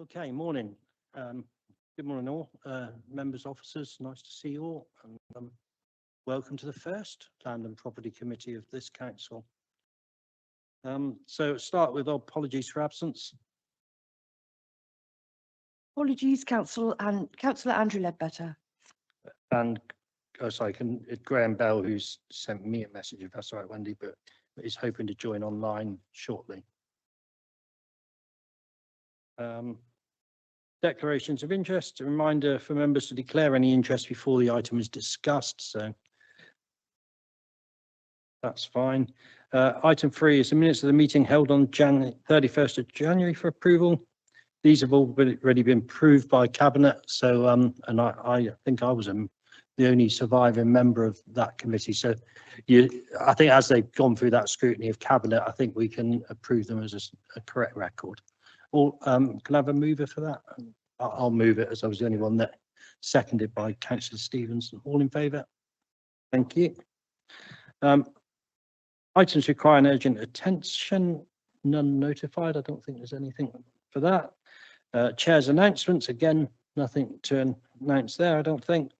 Okay, morning. Good morning all, members, officers, nice to see you all. And welcome to the first Land and Property Committee of this council. So start with apologies for absence. Apologies, Councillor Andrew Ledbetter. And Graham Bell, who's sent me a message, if that's all right, Wendy, but is hoping to join online shortly. Declarations of interest, a reminder for members to declare any interest before the item is discussed, so that's fine. Item 3 is the minutes of the meeting held on 31st of January for approval. These have already been approved by Cabinet, so and I think I was the only surviving member of that committee. So I think as they've gone through that scrutiny of Cabinet, I think we can approve them as a correct record. Or can I have a mover for that? I'll move it, as I was the only one that seconded by Councillor Stevenson. All in favour? Thank you. Items requiring urgent attention, none notified. I don't think there's anything for that. Chair's announcements, again, nothing to announce there, I don't think.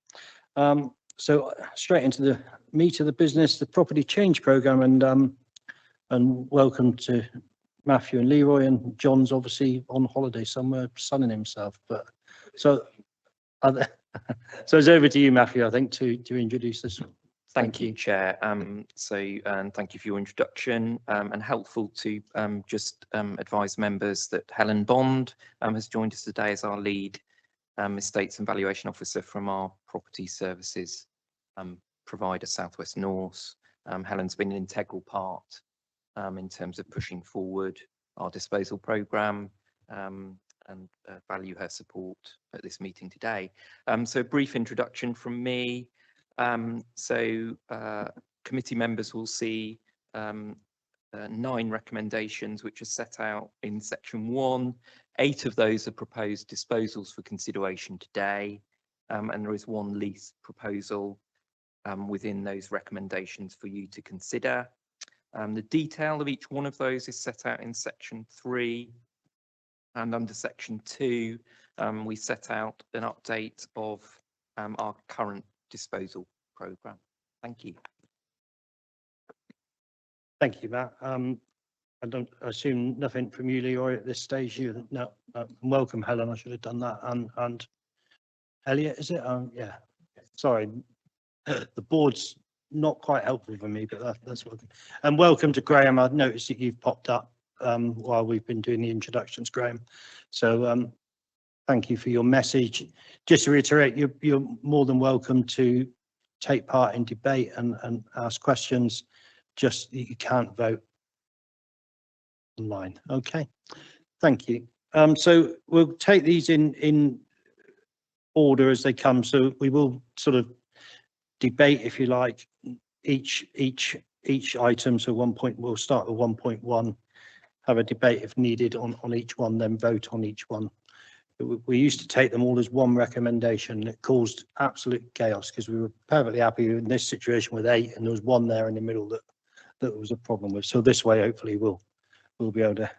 So straight into the meat of the business, the property change programme, and welcome to Matthew and Leroy, and John's obviously on holiday somewhere sunning himself, but so it's over to you, Matthew, I think, to introduce this. Thank you, Chair. And thank you for your introduction, and helpful to just advise members that Helen Bond has joined us today as our lead estates and valuation officer from our property services provider, South West North. Helen's been an integral part in terms of pushing forward our disposal programme, and value her support at this meeting today. So a brief introduction from me. Committee members will see 9 recommendations which are set out in section 1. 8 of those are proposed disposals for consideration today, and there is 1 lease proposal within those recommendations for you to consider. The detail of each one of those is set out in section 3, and under section 2 we set out an update of our current disposal programme. Thank you. Thank you, Matt. I don't assume nothing from you, Leroy, at this stage. No, welcome, Helen. I should have done that. And Elliot, is it? Yeah. Sorry, the board's not quite helpful for me, but that's what. And welcome to Graham. I've noticed that you've popped up while we've been doing the introductions, Graham. So thank you for your message. Just to reiterate, you're more than welcome to take part in debate and ask questions. Just you can't vote online. Okay, thank you. So we'll take these in order as they come. So we will sort of debate, if you like, each item. So we'll start with 1.1, have a debate if needed on each one, then vote on each one. We used to take them all as one recommendation. It caused absolute chaos because we were perfectly happy in this situation with 8, and there was 1 there in the middle that there was a problem with. So this way, hopefully, we'll be able to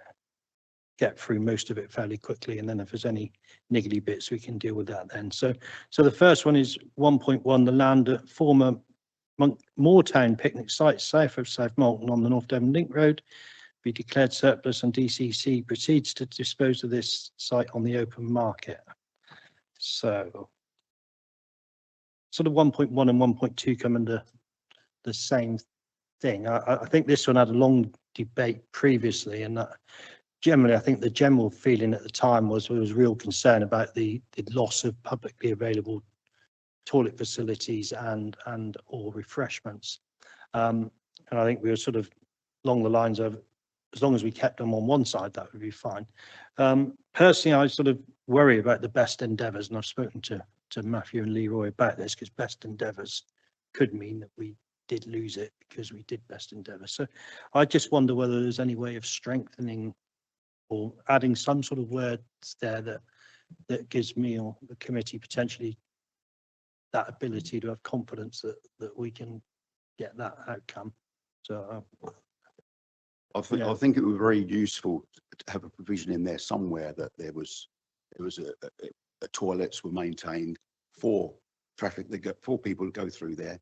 get through most of it fairly quickly, and then if there's any niggly bits, we can deal with that then. So the first one is 1.1, the land at former Moortown picnic site south of South Molton on the North Devon Link Road be declared surplus, and DCC proceeds to dispose of this site on the open market. So sort of 1.1 and 1.2 come under the same thing. I think this one had a long debate previously, and generally I think the general feeling at the time was there was real concern about the loss of publicly available toilet facilities and or refreshments, and I think we were sort of along the lines of, as long as we kept them on one side, that would be fine. Personally, I sort of worry about the best endeavours, and I've spoken to Matthew and Leroy about this, because best endeavours could mean that we did lose it because we did best endeavours. So I just wonder whether there's any way of strengthening or adding some sort of words there that gives me or the committee potentially that ability to have confidence that we can get that outcome. So I think it would be very useful to have a provision in there somewhere that there was There was a toilets were maintained for traffic that for people to go through there.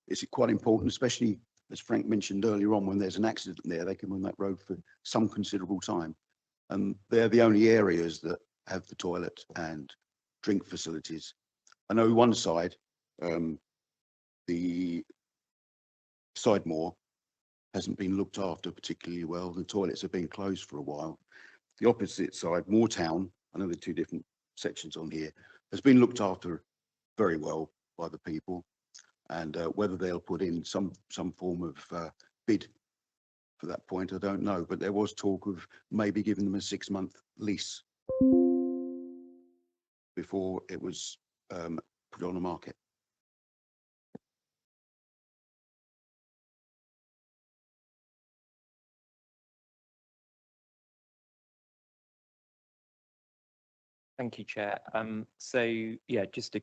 It's quite important, especially as Frank mentioned earlier on, when there's an accident there, they can run that road for some considerable time. And they're the only areas that have the toilet and drink facilities. I know one side, the Sidemore hasn't been looked after particularly well. The toilets have been closed for a while. The opposite side, Moortown, I know there are two different sections on here, has been looked after very well by the people. And whether they'll put in some form of bid for that point, I don't know. But there was talk of maybe giving them a 6-month lease before it was put on the market. Thank you, Chair. So yeah, just a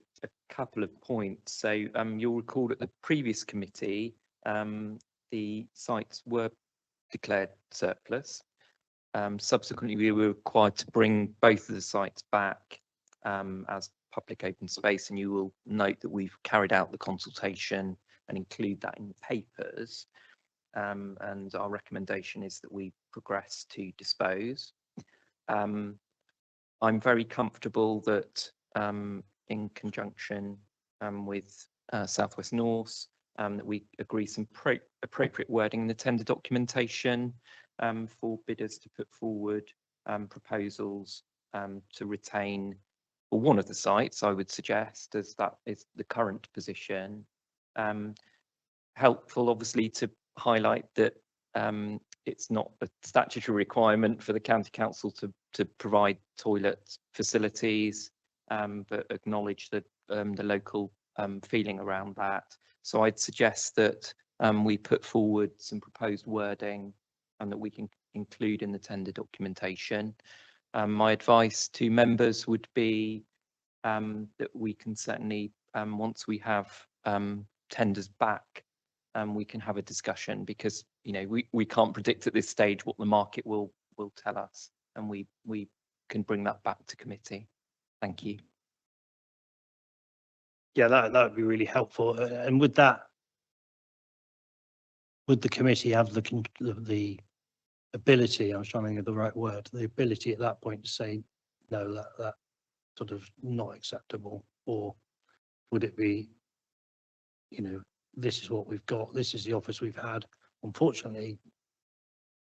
couple of points. So you'll recall at the previous committee, the sites were declared surplus. Subsequently, we were required to bring both of the sites back as public open space, and you will note that we've carried out the consultation and include that in the papers. And our recommendation is that we progress to dispose. I'm very comfortable that in conjunction with South West North, that we agree some appropriate wording in the tender documentation for bidders to put forward proposals to retain for one of the sites, I would suggest, as that is the current position. Helpful, obviously, to highlight that it's not a statutory requirement for the county council to provide toilet facilities, but acknowledge that the local feeling around that. So I'd suggest that we put forward some proposed wording and that we can include in the tender documentation. My advice to members would be that we can certainly, once we have tenders back, we can have a discussion, because we can't predict at this stage what the market will tell us, and we can bring that back to committee. Thank you. Yeah, that would be really helpful. And with that, would the committee have the ability, I was trying to think of the right word, the ability at that point to say, no, that sort of not acceptable? Or would it be, this is what we've got, this is the offers we've had? Unfortunately,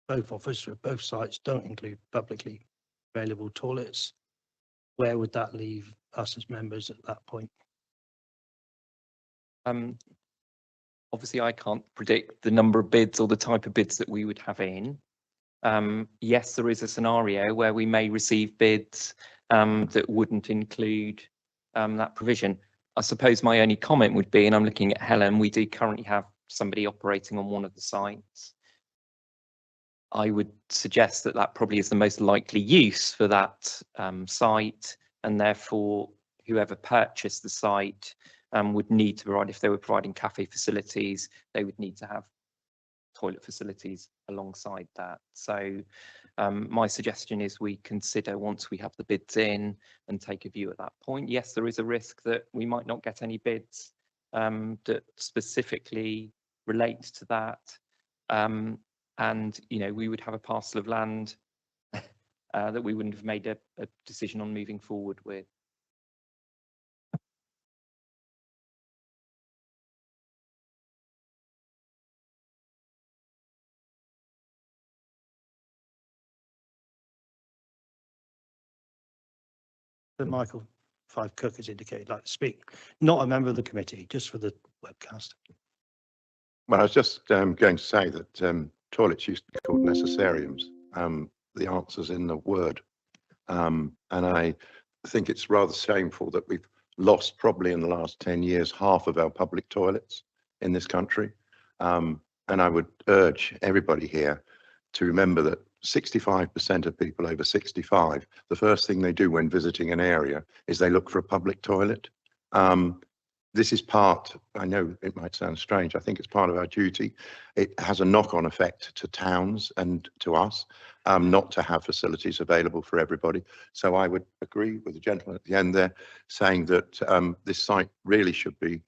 both offers for both sites don't include publicly available toilets. Where would that leave us as members at that point? Obviously, I can't predict the number of bids or the type of bids that we would have in. Yes, there is a scenario where we may receive bids that wouldn't include that provision. I suppose my only comment would be, and I'm looking at Helen, we do currently have somebody operating on one of the sites. I would suggest that that probably is the most likely use for that site, and therefore whoever purchased the site would need to provide, if they were providing cafe facilities, they would need to have toilet facilities alongside that. So my suggestion is we consider, once we have the bids in, and take a view at that point. Yes, there is a risk that we might not get any bids that specifically relate to that. And we would have a parcel of land that we wouldn't have made a decision on moving forward with. But Michael Five Cook has indicated like to speak, not a member of the committee, just for the webcast. Well, I was just going to say that toilets used to be called necessariums. The answer's in the word. And I think it's rather shameful that we've lost, probably in the last 10 years, half of our public toilets in this country. And I would urge everybody here to remember that 65% of people over 65, the first thing they do when visiting an area is they look for a public toilet. this is part, I know it might sound strange, I think it's part of our duty. It has a knock-on effect to towns and to us, not to have facilities available for everybody. So I would agree with the gentleman at the end there saying that this site really should be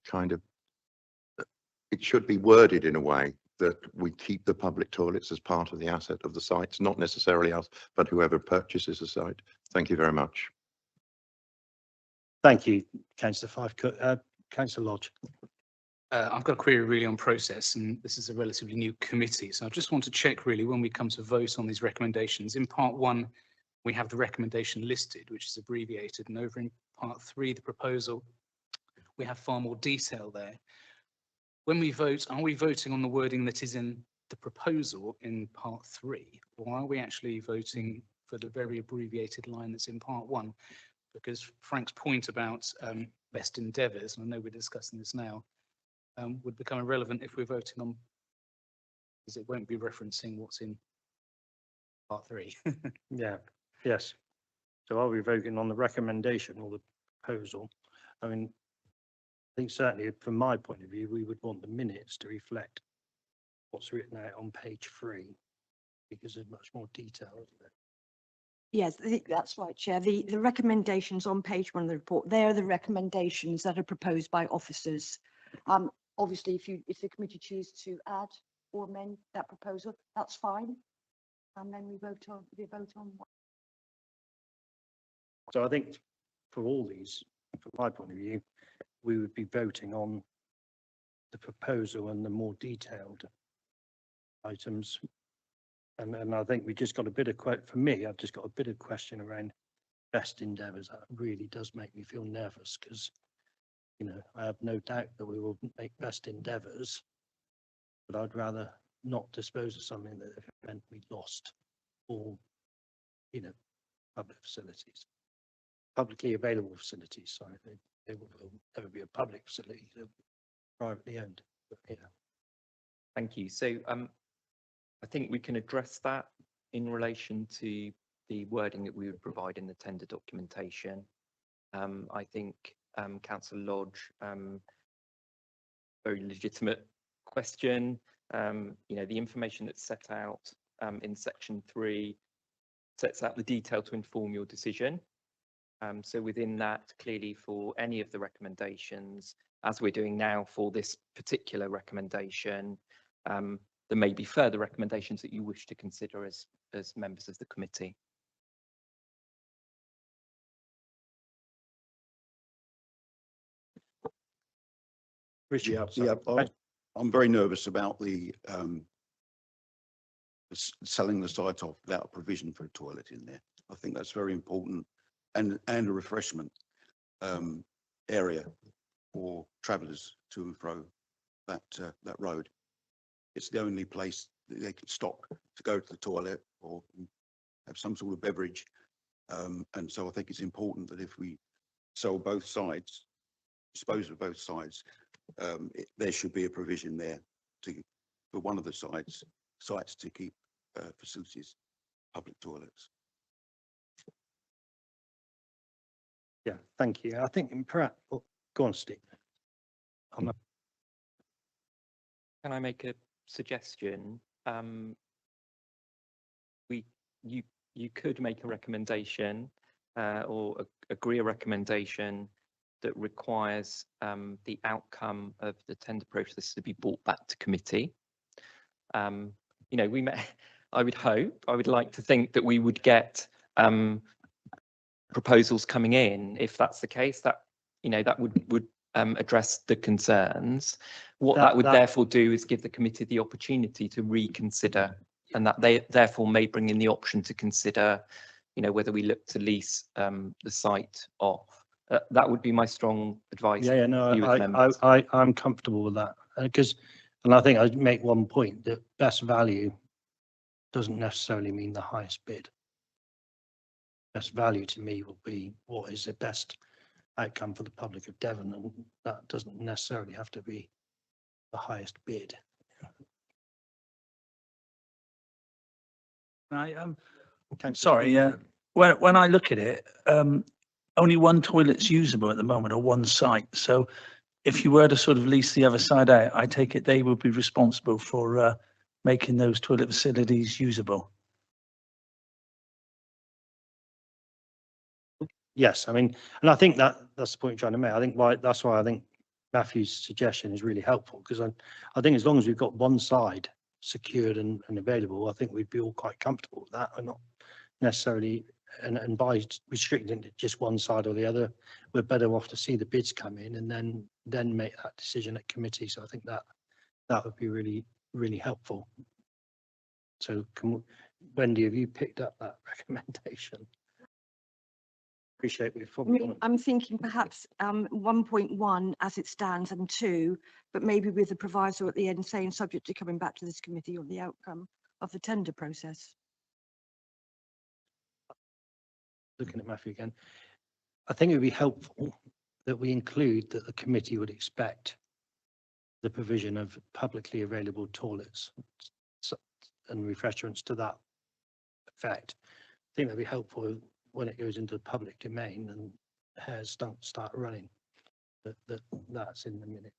it should be worded in a way that we keep the public toilets as part of the asset of the sites, not necessarily us, but whoever purchases the site. Thank you very much. Thank you, Councillor Fife. Councillor Lodge. I've got a query really on process, and this is a relatively new committee. So I just want to check really when we come to vote on these recommendations. In part 1, we have the recommendation listed, which is abbreviated, and over in part 3, the proposal, we have far more detail there. When we vote, are we voting on the wording that is in the proposal in part 3, or are we actually voting for the very abbreviated line that's in part 1? Because Frank's point about best endeavours, and I know we're discussing this now, would become irrelevant if we're voting on, because it won't be referencing what's in part 3. Yeah, yes. So are we voting on the recommendation or the proposal? I mean, I think certainly from my point of view, we would want the minutes to reflect what's written out on page 3, because there's much more detail, isn't there? Yes, that's right, Chair. The recommendations on page 1 of the report, they are the recommendations that are proposed by officers. Obviously, if the committee chooses to add or amend that proposal, that's fine. And then we vote on what. So I think for all these, from my point of view, we would be voting on the proposal and the more detailed items. And I think we just got a bit of for me, I've just got a bit of question around best endeavours. That really does make me feel nervous, because, you know, I have no doubt that we will make best endeavours, but I'd rather not dispose of something that meant we lost all, you know, public facilities, publicly available facilities. Sorry, they will never be a public facility, they'll be privately owned. But, yeah. Thank you. So I think we can address that in relation to the wording that we would provide in the tender documentation. I think Councillor Lodge, very legitimate question. You know, the information that's set out in section 3 sets out the detail to inform your decision. So within that, clearly for any of the recommendations, as we're doing now for this particular recommendation, there may be further recommendations that you wish to consider as members of the committee. Richard, Yeah, I'm very nervous about the selling the site off without a provision for a toilet in there. I think that's very important, and a refreshment area for travellers to and fro that road. It's the only place that they can stop to go to the toilet or have some sort of beverage. And so I think it's important that if we sell both sides, dispose of both sides, there should be a provision there for one of the sites to keep facilities, public toilets. yeah, thank you. I think perhaps, go on, Steve. Can I make a suggestion? You could make a recommendation or agree a recommendation that requires the outcome of the tender process to be brought back to committee. You know, I would like to think that we would get proposals coming in. If that's the case, that, you know, that would address the concerns. What that would therefore do is give the committee the opportunity to reconsider, and that they therefore may bring in the option to consider, you know, whether we look to lease the site off. That would be my strong advice. Yeah, no, I'm comfortable with that, because, and I think I'd make one point that best value doesn't necessarily mean the highest bid. Best value to me will be what is the best outcome for the public of Devon, and that doesn't necessarily have to be the highest bid. Sorry, when I look at it, only one toilet's usable at the moment, or one site. So if you were to sort of lease the other side out, I take it they would be responsible for making those toilet facilities usable. Yes, I mean, and I think that's the point you're trying to make. I think that's why I think Matthew's suggestion is really helpful, because I think as long as we've got one side secured and available, I think we'd be all quite comfortable with that, and not necessarily, and by restricting it to just one side or the other, we're better off to see the bids come in and then make that decision at committee. So I think that would be really helpful. So Wendy, have you picked up that recommendation? Appreciate we've I probably mean, I'm thinking perhaps 1.1 as it stands and 2, but maybe with a proviso at the end saying subject to coming back to this committee on the outcome of the tender process. looking at Matthew again. I think it would be helpful that we include that the committee would expect the provision of publicly available toilets and refreshments to that effect. I think that'd be helpful when it goes into the public domain and hairs don't start running. That's in the minute.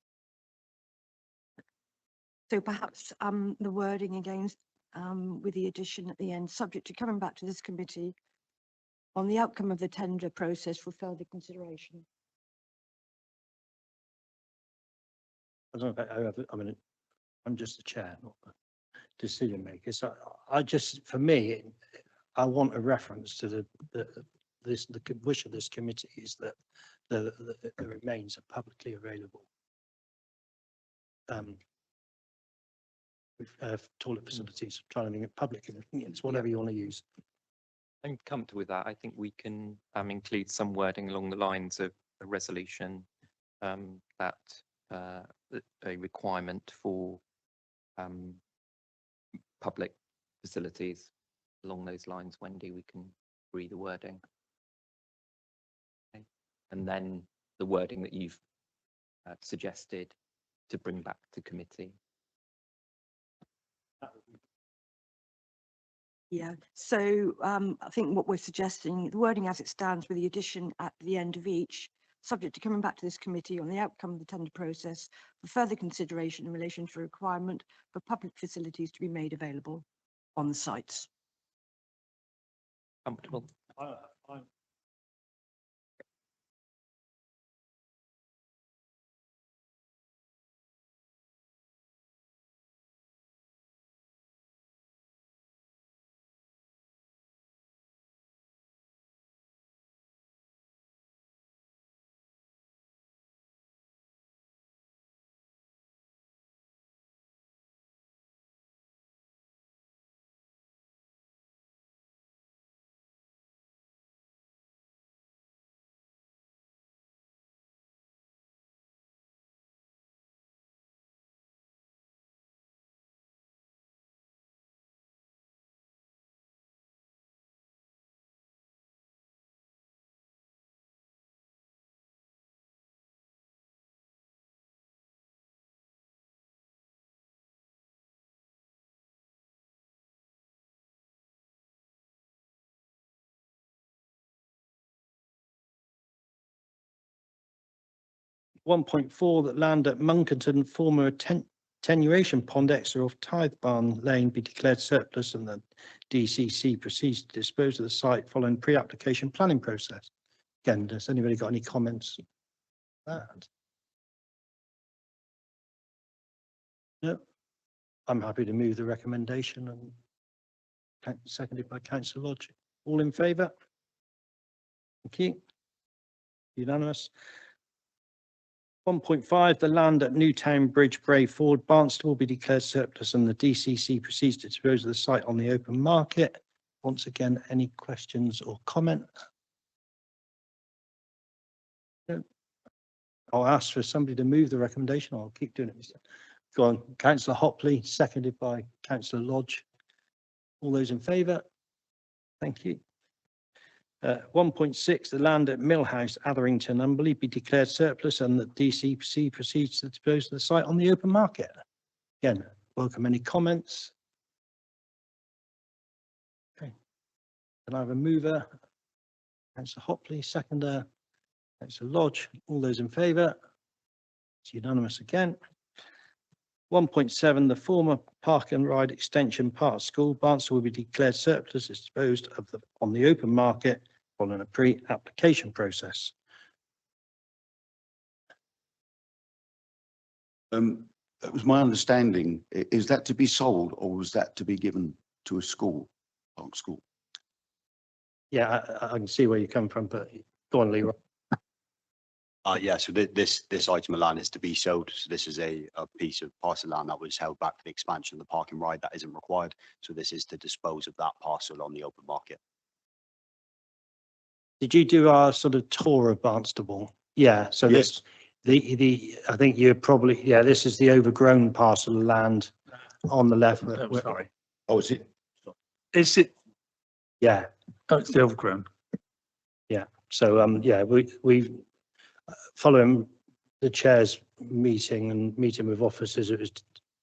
So perhaps the wording again with the addition at the end, subject to coming back to this committee on the outcome of the tender process for further consideration. I don't know if I mean, I'm just the chair, not the decision maker. So I just, for me, I want a reference to the wish of this committee is that the remains are publicly available toilet facilities. I'm trying to think of public convenience, whatever you want to use. I'm comfortable with that. I think we can include some wording along the lines of a resolution that a requirement for public facilities along those lines. Wendy, we can agree the wording. Okay. And then the wording that you've suggested to bring back to committee. Yeah, so I think what we're suggesting, the wording as it stands with the addition at the end of each, subject to coming back to this committee on the outcome of the tender process for further consideration in relation to a requirement for public facilities to be made available on the sites. Comfortable? One point 4 that land at Monkerton, former attenuation pond extra off Tithe Barn Lane, be declared surplus and the DCC proceeds to dispose of the site following pre-application planning process. Again, has anybody got any comments? That? No. I'm happy to move the recommendation and seconded by Councillor Lodge. All in favour? Thank you. Unanimous. 1.5, the land at Newtown Bridge, Bray Ford, Barnstable be declared surplus and the DCC proceeds to dispose of the site on the open market. Once again, any questions or comment? No. I'll ask for somebody to move the recommendation. I'll keep doing it. Go on, Councillor Hopley, seconded by Councillor Lodge. All those in favour? Thank you. 1.6, the land at Millhouse, Atherington, Umberley be declared surplus and the DCC proceeds to dispose of the site on the open market. Again, welcome any comments. Okay. Can I have a mover? Councillor Hopley, seconder. Councillor Lodge. All those in favour? It's unanimous again. 1.7, the former Park and Ride Extension Park School, Barnstaple will be declared surplus, disposed of on the open market following a pre-application process. That was my understanding. Is that to be sold or was that to be given to a school, Park School? Yeah, I can see where you come from, but go on, Leroy. Yeah, so this item of land is to be sold. So this is a piece of parcel land that was held back for the expansion of the park and ride that isn't required. So this is to dispose of that parcel on the open market. Did you do our sort of tour of Barnstaple? Yeah, so this, I think you're probably, yeah, this is the overgrown parcel of land on the left. Oh, sorry. Oh, is it? Is it, Yeah, oh, it's the overgrown. so, yeah, we following the chair's meeting and meeting with officers, it was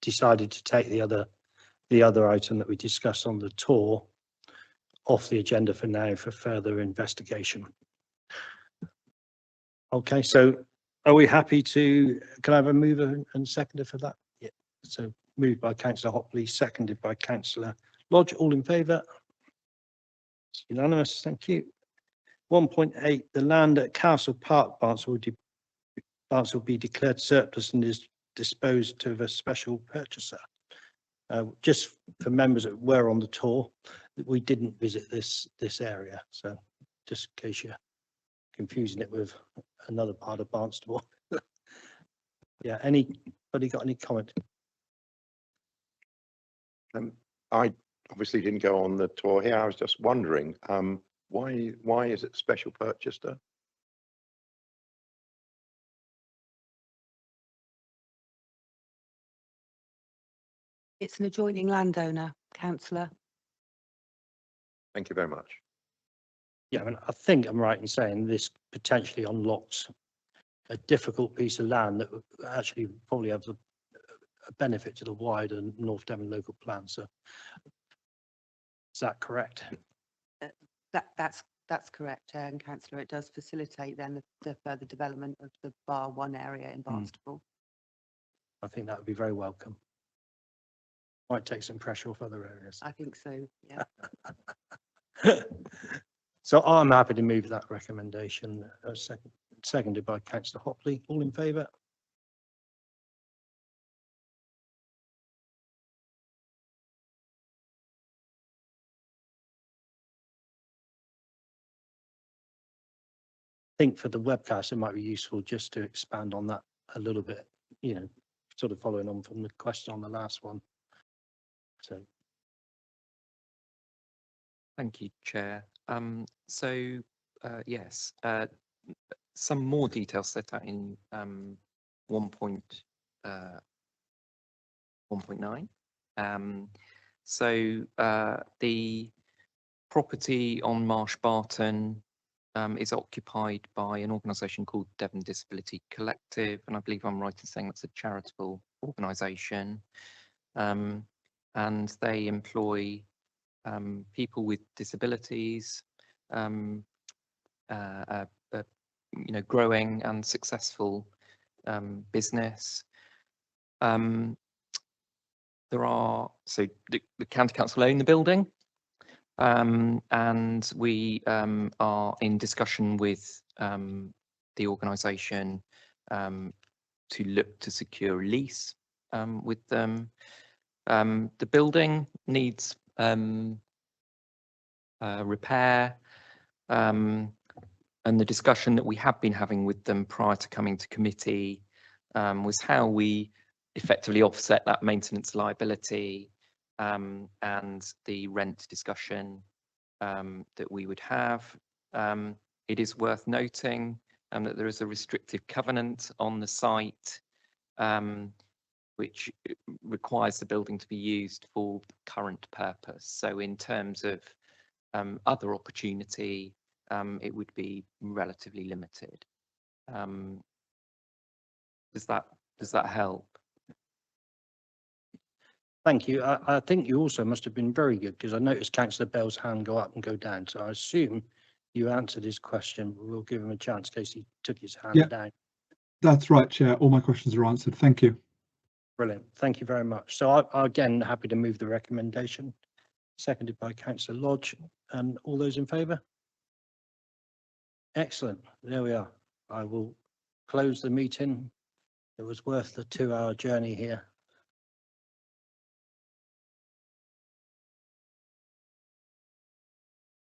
decided to take the other item that we discussed on the tour off the agenda for now for further investigation. Okay, so are we happy to, can I have a mover and seconder for that? Yeah, so moved by councillor Hopley, seconded by councillor Lodge, all in favour? It's unanimous, thank you. 1.8, the land at Castle Park, Barnstaple will be declared surplus and is disposed to a special purchaser. Just for members that were on the tour, we didn't visit this area, so just in case you're confusing it with another part of Barnstaple. Yeah, anybody got any comment? I obviously didn't go on the tour here. I was just wondering, why is it special purchaser? It's an adjoining landowner, councillor. Thank you very much. Yeah, I mean, I think I'm right in saying this potentially unlocks a difficult piece of land that would actually probably have a benefit to the wider North Devon local plan. So is that correct? That's correct, and councillor, it does facilitate then the further development of the Bar 1 area in Barnstaple. I think that would be very welcome. Might take some pressure off other areas. I think so, yeah. So I'm happy to move that recommendation, seconded by councillor Hopley. All in favour? I think for the webcast, it might be useful just to expand on that a little bit, you know, sort of following on from the question on the last one. So. Thank you, Chair. Yes, some more details set out in 1.9. The property on Marsh Barton is occupied by an organisation called Devon Disability Collective, and I believe I'm right in saying that's a charitable organisation, and they employ people with disabilities, growing and successful business. The County Council own the building, and we are in discussion with the organisation to look to secure a lease with them. The building needs repair, and the discussion that we have been having with them prior to coming to committee was how we effectively offset that maintenance liability and the rent discussion that we would have. It is worth noting that there is a restrictive covenant on the site which requires the building to be used for the current purpose. So in terms of other opportunity, it would be relatively limited. Does that help? Thank you. I think you also must have been very good because I noticed Councillor Bell's hand go up and go down. So I assume you answered his question. We'll give him a chance in case he took his hand down. That's right, Chair. All my questions are answered. Thank you. Brilliant. Thank you very much. So I again happy to move the recommendation, seconded by Councillor Lodge, and all those in favour? Excellent. There we are. I will close the meeting. It was worth the 2-hour journey here.